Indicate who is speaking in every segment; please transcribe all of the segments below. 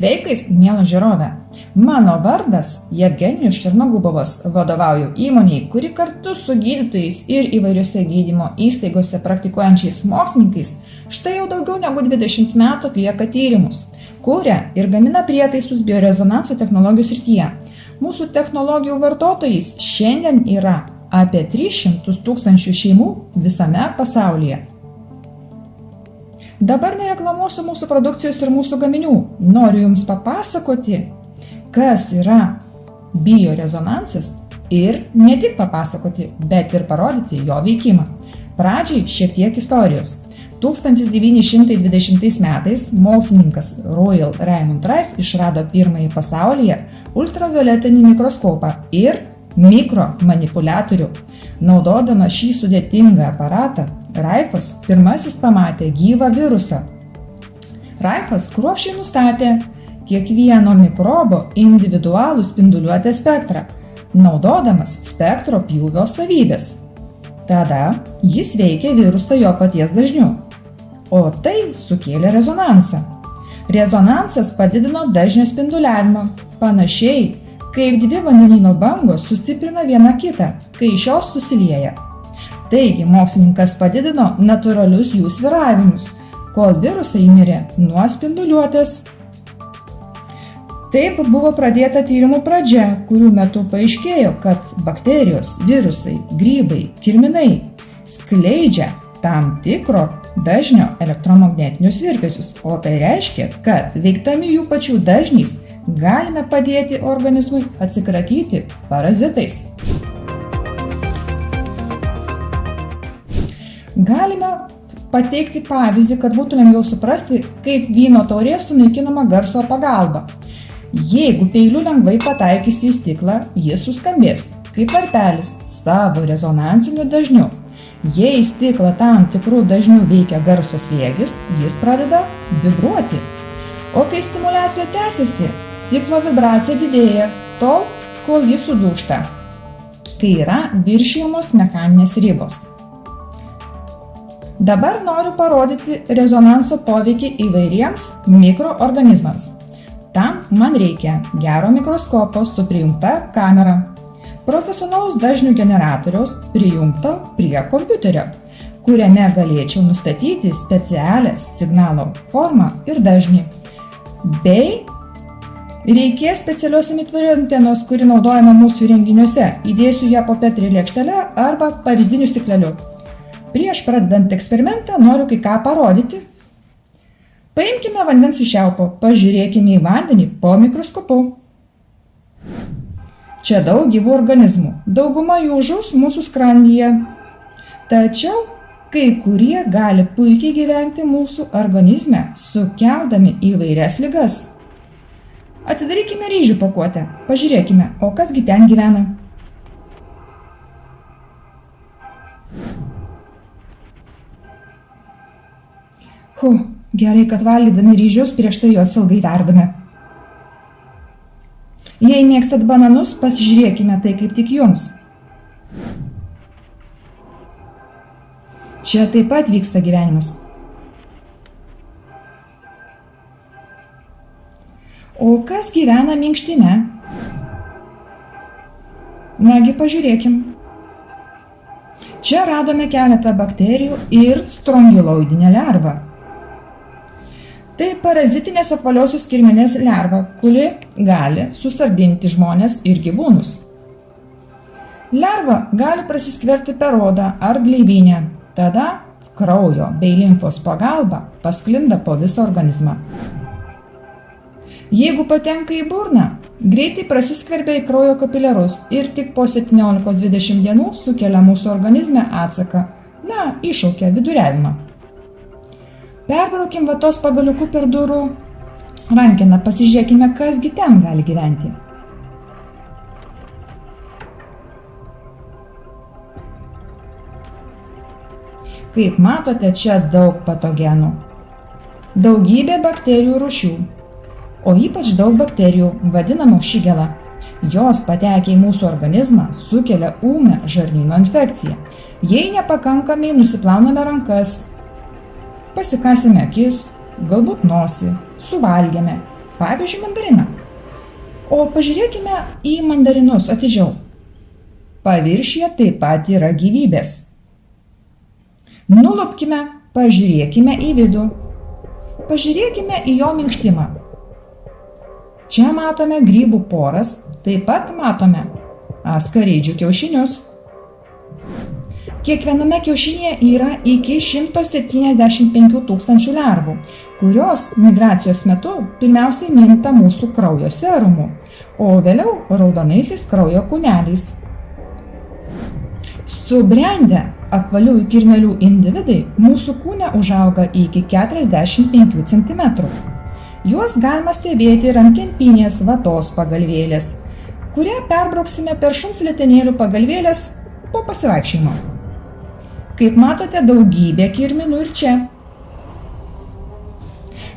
Speaker 1: Sveikais, mielas žiūrove. Mano vardas Jevgenijus Černogubovas, vadovauju įmonei, kuri kartu su gydytojais ir įvairiose gydymo įstaigose praktikuojančiais mokslininkais štai jau daugiau negu 20 metų atlieka tyrimus, kuria ir gamina prietaisus biorezonanso technologijų srityje. Mūsų technologijų vartotojais šiandien yra apie 300 000 šeimų visame pasaulyje. Dabar nereklamuosiu mūsų produkcijos ir mūsų gaminių. Noriu Jums papasakoti, kas yra biorezonansas ir ne tik papasakoti, bet ir parodyti jo veikimą. Pradžiai šiek tiek istorijos. 1920 metais mokslininkas Royal Raymond Rife išrado pirmąjį pasaulyje ultravioletinį mikroskopą ir mikromanipuliatorių. Naudodama šį sudėtingą aparatą, Rifas pirmasis pamatė gyvą virusą. Rifas kruopščiai nustatė kiekvieno mikrobo individualų spinduliuotės spektrą, naudodamas spektro pjūvio savybės. Tada jis veikė virusą jo paties dažniu, o tai sukėlė rezonansą. Rezonansas padidino dažnio spinduliavimą, panašiai kaip dvi vandenyno bangos sustiprina viena kitą, kai šios susilieja. Taigi mokslininkas padidino natūralius jų svyravimus, kol virusai mirė nuo spinduliuotės. Taip buvo pradėta tyrimų pradžia, kurių metu paaiškėjo, kad bakterijos, virusai, grybai, kirminai skleidžia tam tikro dažnio elektromagnetinius virpesius, o tai reiškia, kad veikdami jų pačių dažniais galime padėti organizmui atsikratyti parazitais. Galime pateikti pavyzdį, kad būtų lengviau suprasti, kaip vyno taurė sunaikinama garso pagalba. Jeigu peiliu lengvai pataikysi į stiklą, jis suskambės kaip varpelis savo rezonansiniu dažniu. Jei stiklą tam tikrų dažnių veikia garso slėgis, jis pradeda vibruoti. O kai stimuliacija tęsiasi, stiklo vibracija didėja tol, kol jis sudūžta, kai yra viršijamos mechaninės ribos. Dabar noriu parodyti rezonanso poveikį įvairiems mikroorganizmams. Tam man reikia gero mikroskopo su prijungta kamera, profesionalaus dažnių generatoriaus prijungto prie kompiuterio, kuriame galėčiau nustatyti specialią signalo formą ir dažnį. Bei reikės specialios emitvario antenos, kuri naudojama mūsų įrenginiuose. Įdėsiu ją po Petri lėkštele arba pavyzdiniu stikleliu. Prieš pradedant eksperimentą noriu kai ką parodyti. Paimkime vandens iš čiaupo, pažiūrėkime į vandenį po mikroskopu. Čia daug gyvų organizmų, dauguma jų žus mūsų skrandyje. Tačiau kai kurie gali puikiai gyventi mūsų organizme, sukeldami įvairias ligas. Atidarykime ryžių pakuotę, pažiūrėkime, o kasgi ten gyvena. Gerai, kad valgydami ryžius prieš tai juos ilgai verdame. Jei mėgstat bananus, pasižiūrėkime tai kaip tik jums. Čia taip pat vyksta gyvenimas. O kas gyvena minkštime? Nagi, pažiūrėkim. Čia radome keletą bakterijų ir strongiloidinę lervą. Tai parazitinės apvaliosios kirminės lerva, kuri gali susargdinti žmones ir gyvūnus. Lerva gali prasiskverti per odą ar gleivinę, tada kraujo bei limfos pagalba pasklinda po visą organizmą. Jeigu patenka į burną, greitai prasiskverbia į kraujo kapiliarus ir tik po 17-20 dienų sukelia mūsų organizme atsaką, iššaukia viduriavimą. Perbraukim vatos pagaliuku per durų rankeną, pasižiūrėkime, kasgi ten gali gyventi. Kaip matote, čia daug patogenų. Daugybė bakterijų rūšių, o ypač daug bakterijų vadinamų šigela. Jos patekę į mūsų organizmą sukelia ūmią žarnyno infekciją. Jei nepakankamai nusiplauname rankas, pasikasime akis, galbūt nosį, suvalgėme, pavyzdžiui, mandariną. O pažiūrėkime į mandarinus atidžiau. Paviršiuje taip pat yra gyvybės. Nulupkime, pažiūrėkime į vidų. Pažiūrėkime į jo minkštimą. Čia matome grybų poras, taip pat matome askaridžių kiaušinius. Kiekviename kiaušinėje yra iki 175 tūkstančių lervų, kurios migracijos metu pirmiausiai minta mūsų kraujo serumu, o vėliau raudonaisiais kraujo kūneliais. Subrendę apvaliųjų kirmėlių individai mūsų kūne užauga iki 45 cm. Juos galima stebėti ir ant kempinės vatos pagalvėlės, kurią perbrauksime per šuns letenėlių pagalvėlės po pasivaikščiojimo. Kaip matote, daugybė kirminų ir čia.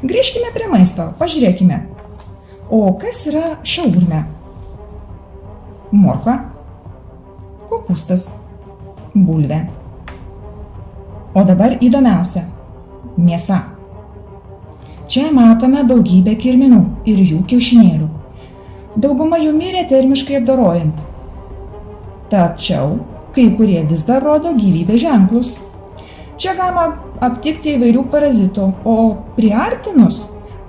Speaker 1: Grįžkime prie maisto, pažiūrėkime. O kas yra šaurmė? Morka, kopūstas, bulvė. O dabar įdomiausia – mėsa. Čia matome daugybę kirminų ir jų kiaušinėlių. Dauguma jų mirė termiškai apdorojant. Tačiau kai kurie vis dar rodo gyvybės ženklus. Čia galima aptikti įvairių parazitų, o priartinus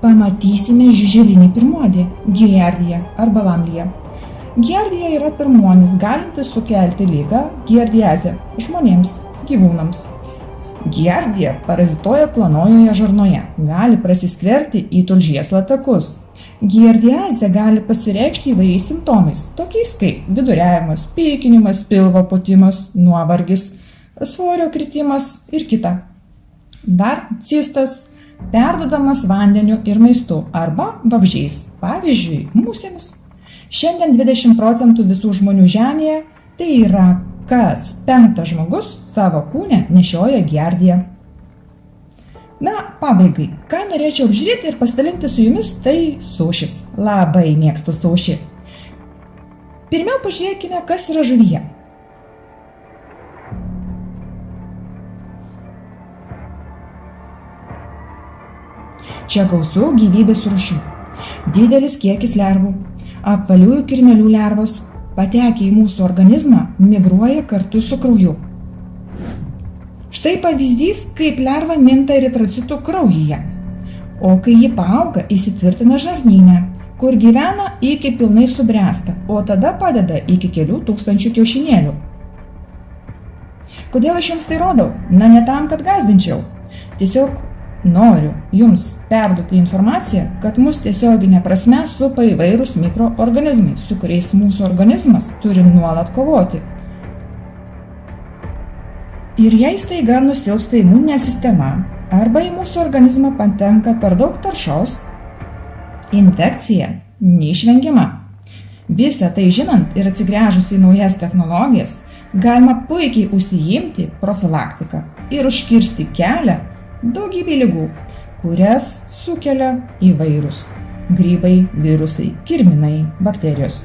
Speaker 1: pamatysime žiželinį pirmuodį – giardija arba lamlija. Giardija yra pirmuonis galintis sukelti ligą giardiazę žmonėms, gyvūnams. Giardija parazituoja planojoje žarnoje, gali prasiskverti į tulžies latakus. Giardiazė gali pasireikšti įvairiais simptomais, tokiais kaip viduriavimas, pykinimas, pilvo pūtimas, nuovargis, svorio kritimas ir kita. Dar cistas perduodamas vandeniu ir maistu arba vabzdžiais, pavyzdžiui, musėmis. Šiandien 20% visų žmonių Žemėje, tai yra kas 5 žmogus savo kūne nešioja giardiją. Na, pabaigai, ką norėčiau apžiūrėti ir pasidalinti su jumis, tai sušis. Labai mėgstu sušį. Pirmiau pažiūrėkime, kas yra žuvyje. Čia gausu gyvybės rūšių. Didelis kiekis lervų. Apvaliųjų kirmėlių lervos, patekę į mūsų organizmą, migruoja kartu su krauju. Štai pavyzdys, kaip lerva minta eritrocitų kraujyje, o kai ji paauga, įsitvirtina žarnyne, kur gyvena iki pilnai subręsta, o tada padeda iki kelių tūkstančių kiaušinėlių. Kodėl aš jums tai rodau? Na, ne tam, kad gąsdinčiau. Tiesiog noriu jums perduoti informaciją, kad mus tiesioginė prasme supa įvairūs mikroorganizmai, su kuriais mūsų organizmas turi nuolat kovoti. Ir jei staiga nusilpsta imuninė sistema arba į mūsų organizmą patenka per daug taršos, infekcija neišvengiama. Visą tai žinant ir atsigręžus į naujas technologijas, galima puikiai užsiimti profilaktiką ir užkirsti kelią daugybė ligų, kurias sukelia įvairūs grybai, virusai, kirminai, bakterijos.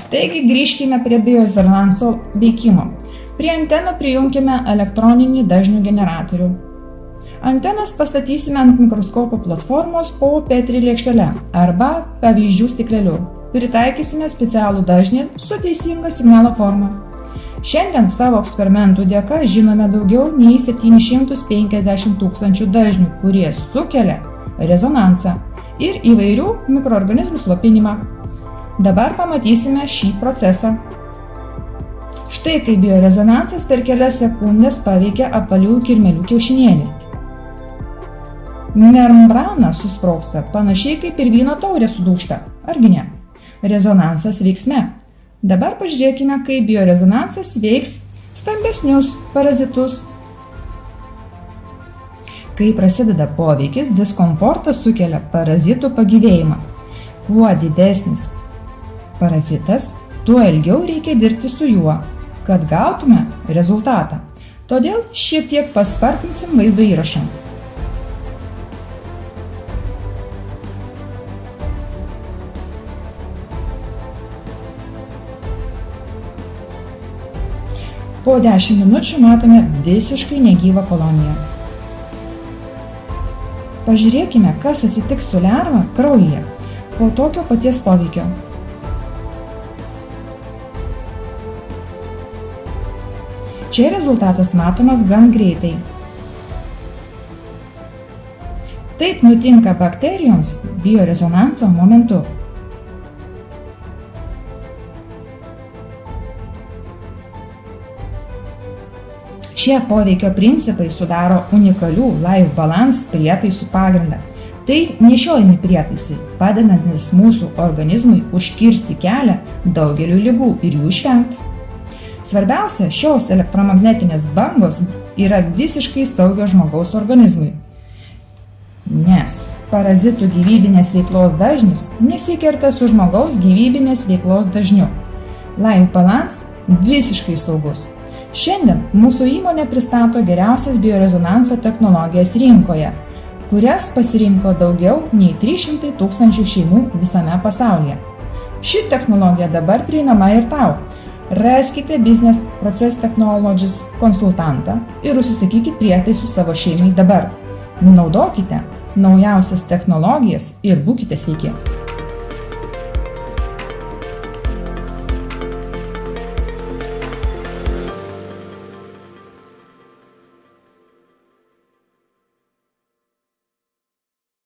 Speaker 1: Taigi grįžkime prie biorezonanso veikimo. Prie antenų prijunkime elektroninį dažnių generatorių. Antenas pastatysime ant mikroskopo platformos po Petri lėkštele arba pavyzdžių stikleliu. Pritaikysime specialų dažnį su teisinga signalo forma. Šiandien savo eksperimentų dėka žinome daugiau nei 750 tūkstančių dažnių, kurie sukelia rezonansą ir įvairių mikroorganizmų slopinimą. Dabar pamatysime šį procesą. Štai kaip biorezonansas per kelias sekundės paveikia apvaliųjų kirmėlių kiaušinėlį. Membrana susprogsta panašiai kaip ir vyno taurė sudūžta, argi ne? Rezonansas veiksme. Dabar pažiūrėkime, kaip biorezonansas veiks stambesnius parazitus. Kai prasideda poveikis, diskomfortas sukelia parazitų pagyvėjimą. Kuo didesnis parazitas, tuo ilgiau reikia dirbti su juo, kad gautume rezultatą. Todėl šiek tiek paspartinsim vaizdo įrašą. Po 10 minučių matome visiškai negyvą koloniją. Pažiūrėkime, kas atsitiks su lerva kraujyje po tokio paties poveikio. Čia rezultatas matomas gan greitai. Taip nutinka bakterijoms biorezonanso momentu. Šie poveikio principai sudaro unikalių Life Balance prietaisų pagrindą. Tai nešiojami prietaisai, padedantis mūsų organizmui užkirsti kelią daugeliu ligų ir jų išvengti. Svarbiausia, šios elektromagnetinės bangos yra visiškai saugios žmogaus organizmui, nes parazitų gyvybinės veiklos dažnis nesikerta su žmogaus gyvybinės veiklos dažniu. Life Balance visiškai saugus. Šiandien mūsų įmonė pristato geriausias biorezonanso technologijas rinkoje, kurias pasirinko daugiau nei 300 000 šeimų visame pasaulyje. Ši technologija dabar prieinama ir tau. Raskite Business Process Technologies konsultantą ir užsisakykite prietaisų savo šeimai dabar. Naudokite naujausias technologijas ir būkite sveiki.